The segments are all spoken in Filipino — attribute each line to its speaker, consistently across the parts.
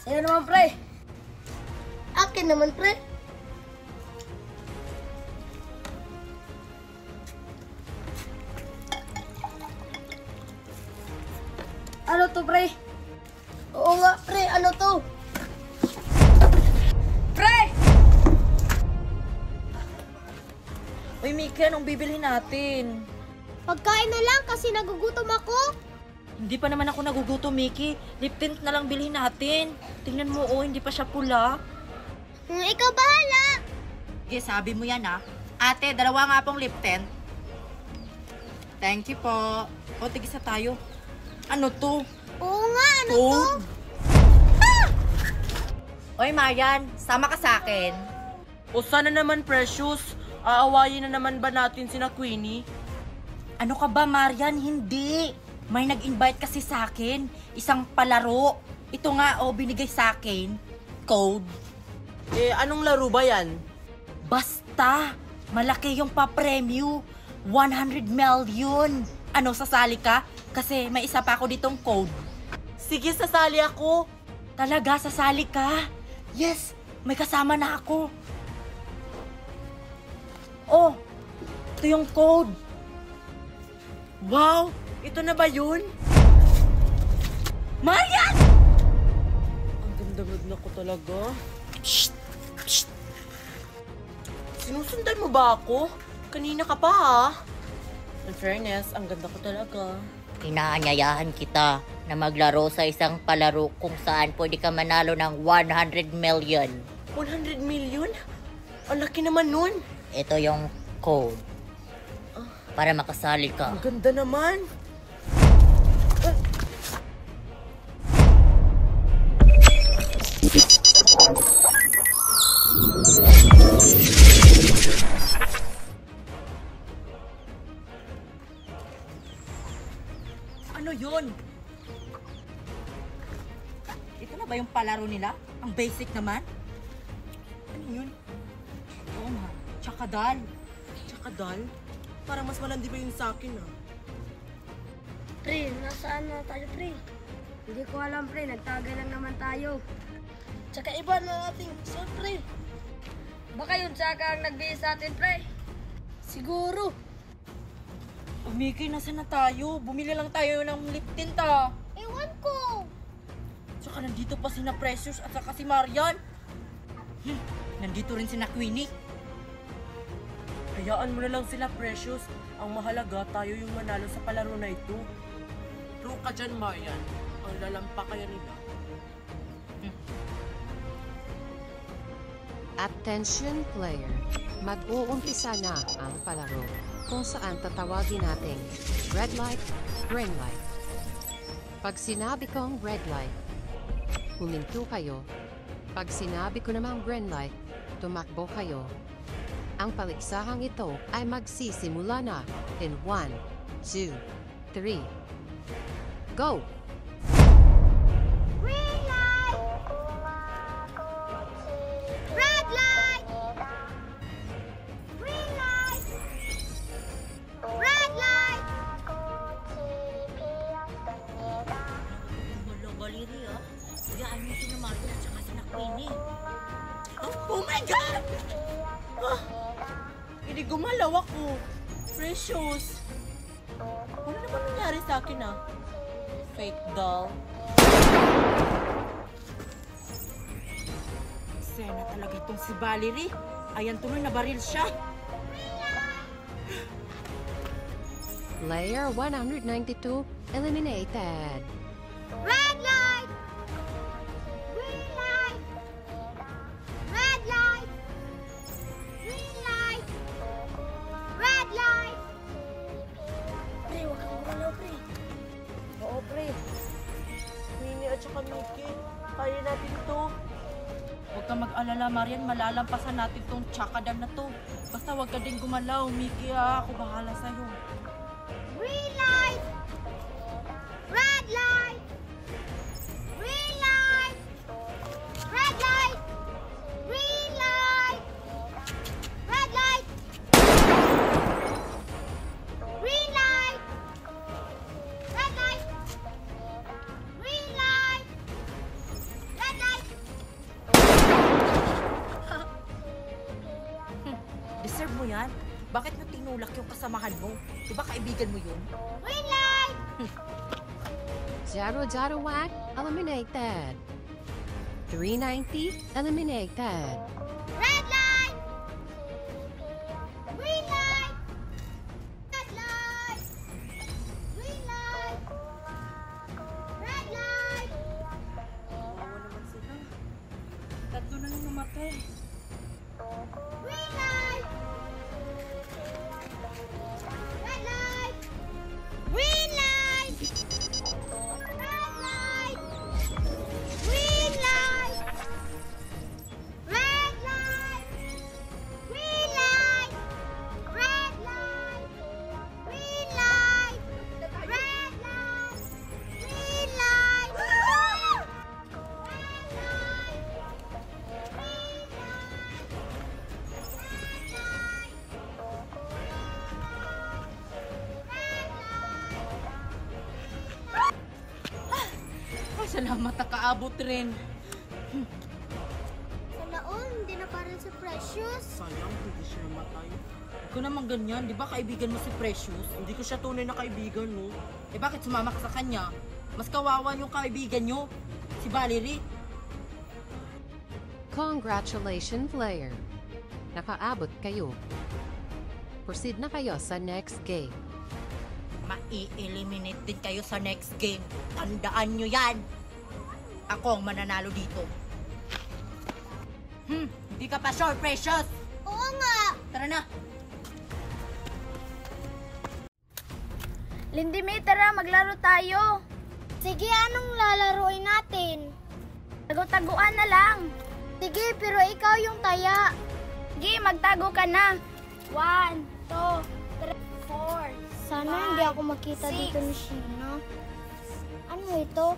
Speaker 1: Sa'yo naman, pre.
Speaker 2: Akin naman, pre.
Speaker 1: Ano to, pre?
Speaker 2: Oo nga, pre. Ano to?
Speaker 1: Pre!
Speaker 3: Uy, Miki, anong bibilhin natin?
Speaker 2: Pagkain na lang kasi nagugutom ako.
Speaker 3: Hindi pa naman ako nagugutom, Miki. Lip tint na lang bilhin natin. Tingnan mo, oh, hindi pa siya pula.
Speaker 2: Ikaw bahala.
Speaker 3: Sige, sabi mo yan, ah. Ate, dalawa nga pong lip tint. Thank you po. O, tigisa tayo. Ano to?
Speaker 2: Oo nga, ano to?
Speaker 3: Food? Oy, Marian, sama ka sa akin.
Speaker 4: O sana naman, Precious. Aawayin na naman ba natin sina Queenie?
Speaker 3: Ano ka ba, Marian? Hindi. May nag-invite kasi sa akin. Isang palaro. Ito nga, oh, binigay sa akin. Code.
Speaker 4: Eh, anong laro ba yan?
Speaker 3: Basta, malaki yung pa-premyo. 100 million. Ano, sasali ka? Kasi may isa pa ako ditong code.
Speaker 4: Sige, sasali ako.
Speaker 3: Talaga, sasali ka? Yes, may kasama na ako. Oh, ito yung code.
Speaker 4: Wow! Ito na ba yun?
Speaker 3: Marian!
Speaker 4: Ang ganda-ganda ko talaga.
Speaker 3: Shh! Shh!
Speaker 4: Sinusundan mo ba ako? Kanina ka pa, ha? In fairness, ang ganda ko talaga.
Speaker 5: Inaanyayahan kita na maglaro sa isang palaro kung saan pwede ka manalo ng 100 million.
Speaker 4: 100 million? Ang laki naman nun.
Speaker 5: Ito yung code para makasali ka.
Speaker 4: Ang ganda naman.
Speaker 3: Ano yun? Ito na ba yung palaro nila? Ang basic naman? Ano yun? Oo nga, tsakadal.
Speaker 4: Tsakadal? Parang mas malandi pa yun sa akin, ha?
Speaker 2: Pre, nasaan na tayo, pre?
Speaker 1: Hindi ko alam, pre. Nagtagay lang naman tayo.
Speaker 2: Tsaka iba na nating suot, pre.
Speaker 1: Baka yun tsaka ang nagbihis sa atin, pre.
Speaker 2: Siguro.
Speaker 3: Oh, Miki, nasa na tayo? Bumili lang tayo ng lip tint, ah.
Speaker 2: Ewan ko.
Speaker 3: Tsaka nandito pa sina Precious at saka si Marian. Nandito rin sina Queenie.
Speaker 4: Hayaan mo na lang sila, Precious. Ang mahalaga, tayo yung manalo sa palaro na ito. True ka dyan, Marian. Ang lalampa kaya nila.
Speaker 6: Attention player, mag-uumpisa na ang palaro kung saan tatawagin nating red light, green light. Pag sinabi kong red light, huminto kayo. Pag sinabi ko namang green light, tumakbo kayo. Ang paliksahang ito ay magsisimula na in 1, 2, 3. Go!
Speaker 2: Green light! Red light! Green light! Red light!
Speaker 3: Wala, Valerie, ah. Hayaan mo sina Marian at saka sina Queenie. Oh my God!
Speaker 4: Ah, hindi gumalaw ako. Precious. Ano naman nangyari sa akin, ah? Fake doll.
Speaker 3: Sena talaga itong si Valerie. Ayan, tuloy na baril siya.
Speaker 6: Player 192 eliminated.
Speaker 2: Red light! Green light! Red light! Green light! Red light! Pre, huwag kang gumalaw, pre.
Speaker 4: Oo, pre. Queenie at saka Miki. Kaya natin to.
Speaker 3: Huwag kang mag-alala, Marian. Malalampasan natin tong tsakadan na to. Basta huwag ka din gumalaw, Miki, ah. Ako bahala sa'yo.
Speaker 2: Green light! Red light! Green light! Red light! Green light! Red light! Green light! Red light! Green light! Red light!
Speaker 3: kasamahan mo. Di ba kaibigan mo yun?
Speaker 6: 001 eliminated. 390 eliminated.
Speaker 2: Red light! Green light! Red light! Green light! Red light!
Speaker 3: Kawawa naman sila. Tatlo na lang namatay.
Speaker 2: Green light! Red light! Green light! Red light! Green light! Red light! Green light! Red light! Green light! Red light! Green light!
Speaker 3: Ay, salamat nakaabot rin.
Speaker 2: Sana all, hindi na parang si Precious.
Speaker 4: Sayang, hindi siya namatay.
Speaker 3: Ikaw naman ganyan, di ba kaibigan mo si Precious?
Speaker 4: Hindi ko siya tunay na kaibigan, no?
Speaker 3: Eh bakit sumama ka sa kanya? Mas kawawa yung kaibigan nyo, si Valerie.
Speaker 6: Congratulations, player. Nakaabot kayo. Proceed na kayo sa next game.
Speaker 3: Mai-eliminate din kayo sa next game. Tandaan nyo yan. Ako ang mananalo dito. Hindi ka pa sure, Precious.
Speaker 2: Oo nga!
Speaker 3: Tara na.
Speaker 1: Lindy May, tara, maglaro tayo.
Speaker 2: Sige, anong lalaroin natin?
Speaker 1: Tago-taguan na lang.
Speaker 2: Sige, pero ikaw yung taya.
Speaker 1: Sige, magtago ka na. 1, 2, 3, 4.
Speaker 2: Sana hindi ako makita dito ni Sheena. Ano ito?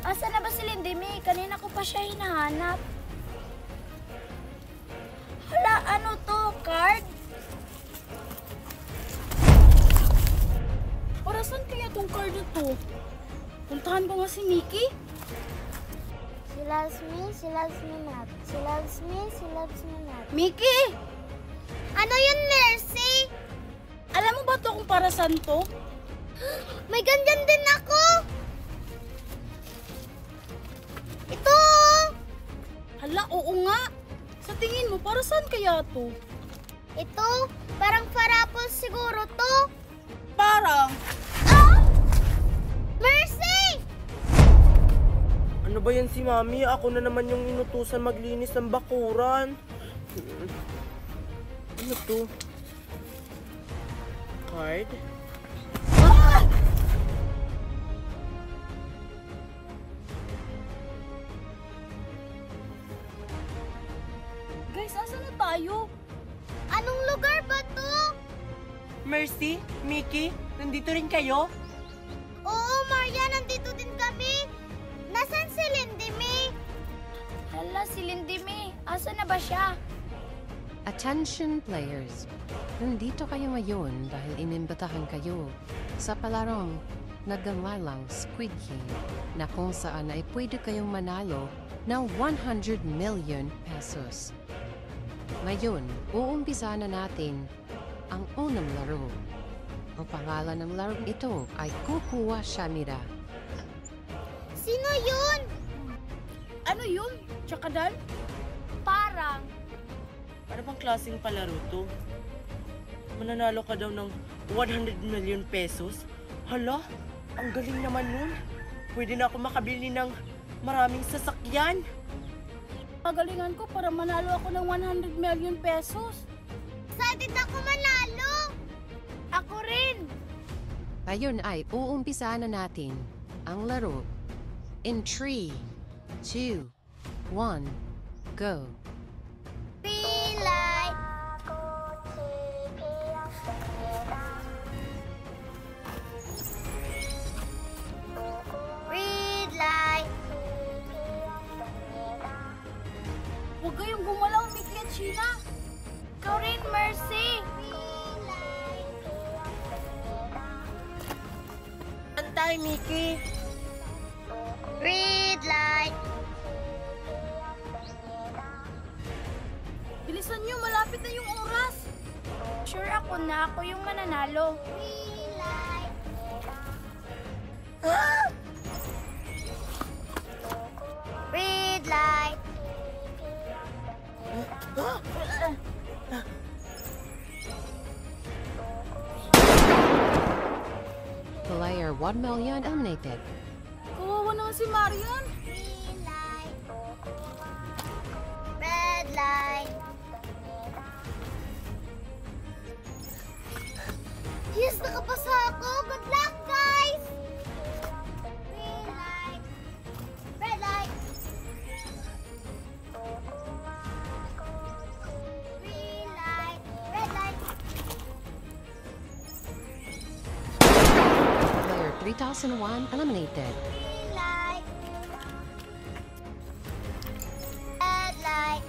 Speaker 1: Asa na ba si Lindy May? Kanina ko pa siya hinahanap. Hala, ano to? Card? Para saan kaya tong card na to? Puntahan ko nga si Mickey.
Speaker 2: She loves me not. She loves me not.
Speaker 1: Mickey!
Speaker 2: Ano yun, Mercy?
Speaker 1: Alam mo ba to kung para saan to?
Speaker 2: May ganyan din ako! Ito!
Speaker 1: Hala, oo nga. Sa tingin mo, para saan kaya to?
Speaker 2: Ito, parang parapol siguro to.
Speaker 1: Parang.
Speaker 2: Ah! Mercy!
Speaker 4: Ano ba yan si Mami? Ako na naman yung inutusan maglinis ng bakuran. Ano to? Card?
Speaker 1: Guys, asa na tayo?
Speaker 2: Anong lugar ba to?
Speaker 4: Mercy? Mickey? Nandito rin kayo?
Speaker 2: Oo, Maria, nandito din kami. Nasaan si Lindy May?
Speaker 1: Hala, si Lindy May. Asa na ba siya?
Speaker 6: Attention players. Nandito kayo ngayon dahil inimbitahan kayo sa palarong nagamalang Squid Game na kung saan ay pwede kayong manalo ng 100 million pesos. Ngayon, uumpisa na natin ang unang laro. Ang pangalan ng laro ito ay Kukuha Shamira.
Speaker 2: Sino yun?
Speaker 1: Ano yun? Tsakadal? Parang.
Speaker 4: Ano bang klaseng palaro to? Mananalo ka daw ng 100 million pesos? Hala, ang galing naman nun. Pwede na ako makabili ng maraming sasakyan.
Speaker 1: Pagalingan ko para manalo ako ng 100 million pesos.
Speaker 2: Excited ako manalo!
Speaker 1: Ako rin!
Speaker 6: Ngayon ay uumpisa na natin ang laro. In 3, 2, 1, go!
Speaker 2: Pilay! Red light!
Speaker 1: Huwag kayong gumalaw, Mickey at Sheena. Ikaw rin, Mercy.
Speaker 4: Antay, Mickey!
Speaker 1: na ako yung mananalo.
Speaker 2: Green light. Red light.
Speaker 6: Player 1 million eliminated.
Speaker 1: Kawawa naman si Marian.
Speaker 2: Green light. Red light. Yes, nakapasa ako. Good luck, guys! Green light. Red light. Green light. Red light.
Speaker 6: Player 3001 eliminated.
Speaker 2: Green light. Red light.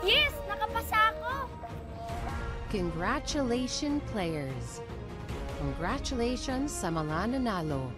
Speaker 1: Yes, nakapasa ako.
Speaker 6: Congratulations, players! Congratulations sa mga nanalo!